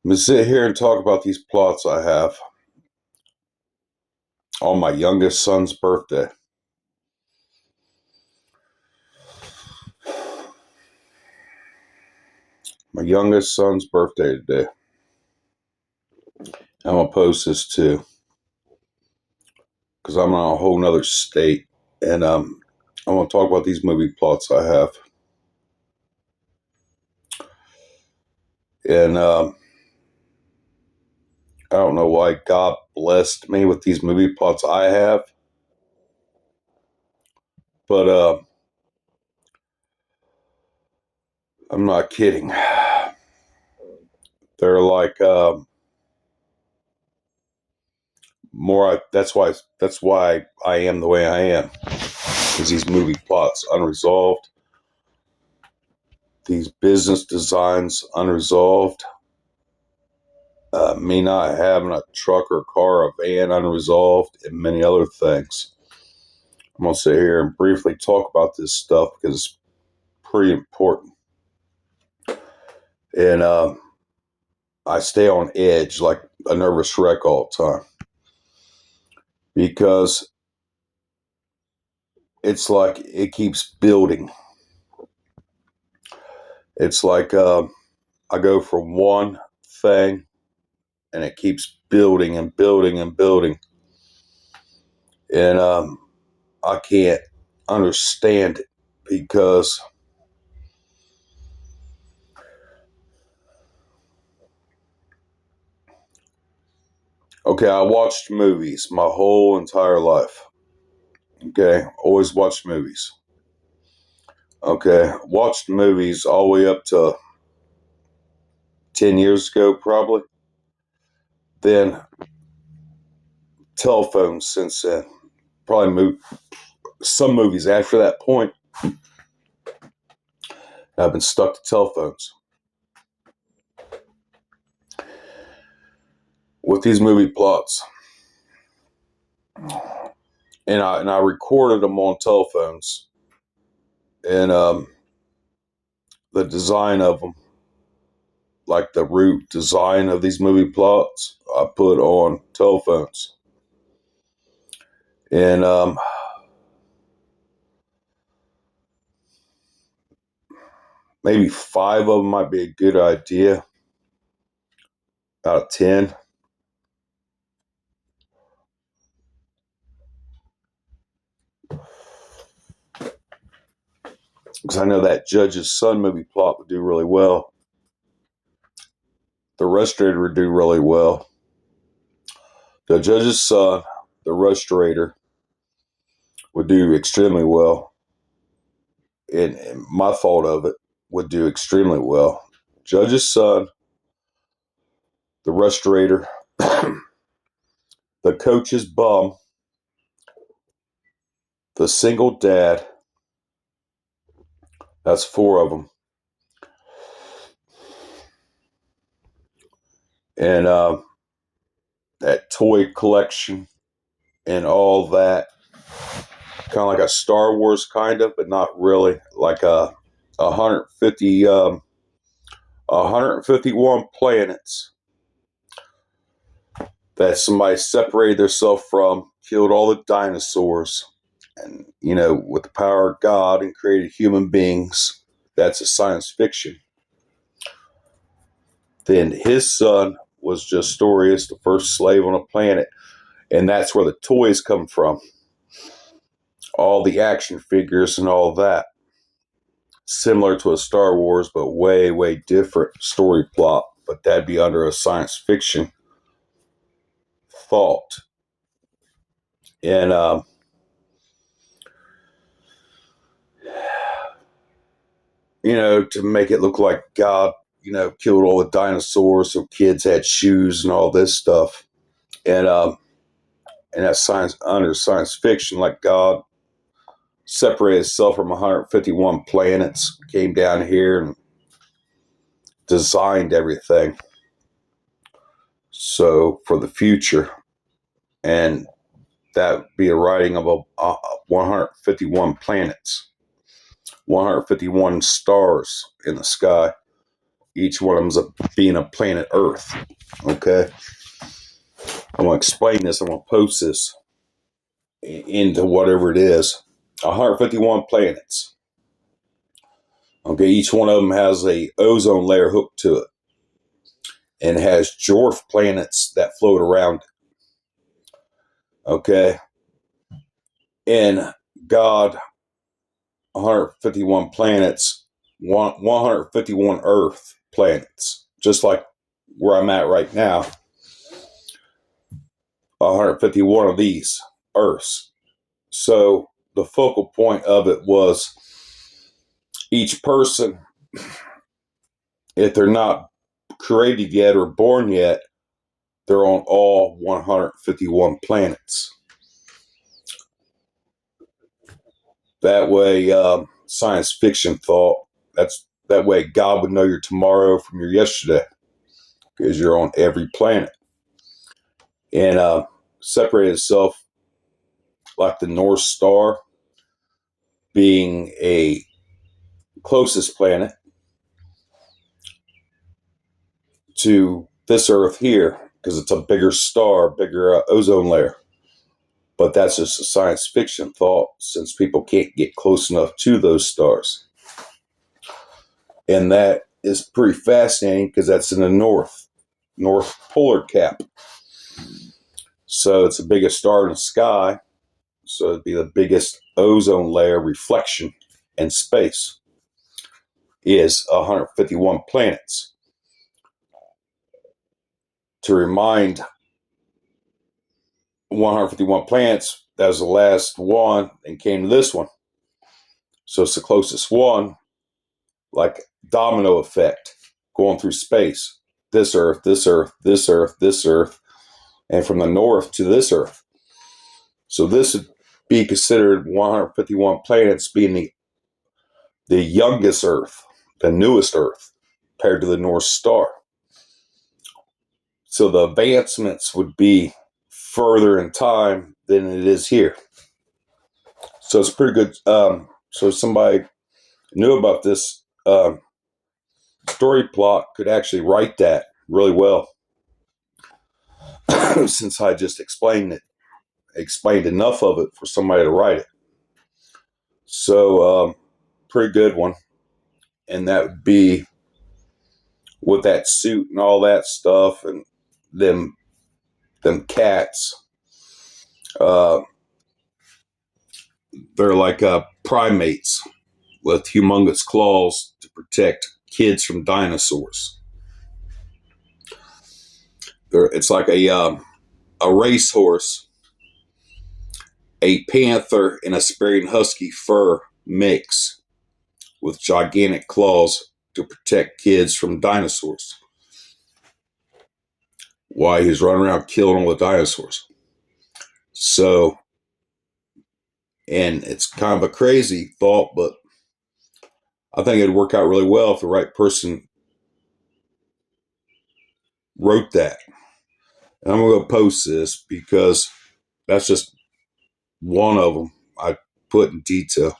I'm gonna sit here and talk about these plots I have on my youngest son's birthday. My youngest son's birthday today. I'm gonna post this too because I'm in a whole nother state, and I'm gonna talk about these movie plots I have, and I don't know why God blessed me with these movie plots I have, but I'm not kidding. They're like more. That's why I am the way I am. Is these movie plots unresolved? These business designs unresolved? Me not having a truck or car or van unresolved, and many other things. I'm going to sit here and briefly talk about this stuff because it's pretty important. And I stay on edge like a nervous wreck all the time because it's like it keeps building. It's like I go from one thing and it keeps building and building and building. And I can't understand it because okay, I watched movies my whole entire life. Okay, always watched movies. Okay, watched movies all the way up to 10 years ago, probably. Then telephones since then. Probably some movies after that point. I've been stuck to telephones. With these movie plots. And I recorded them on telephones. And the design of them, like the root design of these movie plots, I put on telephones. And maybe 5 of them might be a good idea out of 10. Because I know that Judge's Son movie plot would do really well. The Restorator would do really well. The Judge's Son, The Restorator, would do extremely well. And my thought of it would do extremely well. Judge's Son, The Restorator, The Coach's Bum, The Single Dad. That's 4 of them. And that toy collection and all that. Kind of like a Star Wars kind of, but not really. Like a 151 planets that somebody separated themselves from, killed all the dinosaurs, and, with the power of God and created human beings. That's a science fiction. Then his son was Justorius, the first slave on a planet, and that's where the toys come from. All the action figures and all that. Similar to a Star Wars, but way, way different story plot. But that'd be under a science fiction thought. And to make it look like God, killed all the dinosaurs so kids had shoes and all this stuff. And that's under science fiction, like God separated itself from 151 planets, came down here and designed everything. So for the future, and that would be a writing of 151 planets, 151 stars in the sky. each one of them is being a planet Earth. Okay? I'm going to explain this. I'm going to post this into whatever it is. 151 planets. Okay, each one of them has a ozone layer hooked to it and has dwarf planets that float around it. Okay? And God, 151 planets, 151 Earth planets, just like where I'm at right now. 151 of these Earths. So the focal point of it was each person, if they're not created yet or born yet, they're on all 151 planets. That way, science fiction thought, that way God would know your tomorrow from your yesterday, because you're on every planet. And separate itself like the North Star being a closest planet to this Earth here, because it's a bigger star, bigger ozone layer. But that's just a science fiction thought, since people can't get close enough to those stars. And that is pretty fascinating, because that's in the North Polar Cap. So it's the biggest star in the sky. So it'd be the biggest ozone layer reflection in space is 151 planets. To remind, 151 planets, that was the last one and came to this one. So it's the closest one, like domino effect, going through space. This Earth, this Earth, this Earth, this Earth, and from the north to this Earth. So this would be considered 151 planets being the youngest Earth, the newest Earth, compared to the North Star. So the advancements would be further in time than it is here. So it's pretty good. So somebody knew about this story plot could actually write that really well. Since I just explained enough of it for somebody to write it. So pretty good one. And that would be with that suit and all that stuff, and them cats. They're like primates with humongous claws to protect kids from dinosaurs. It's like a racehorse, a panther, and a Siberian husky fur mix with gigantic claws to protect kids from dinosaurs. Why he's running around killing all the dinosaurs. So, and it's kind of a crazy thought, but I think it'd work out really well if the right person wrote that. And I'm going to post this because that's just one of them I put in detail.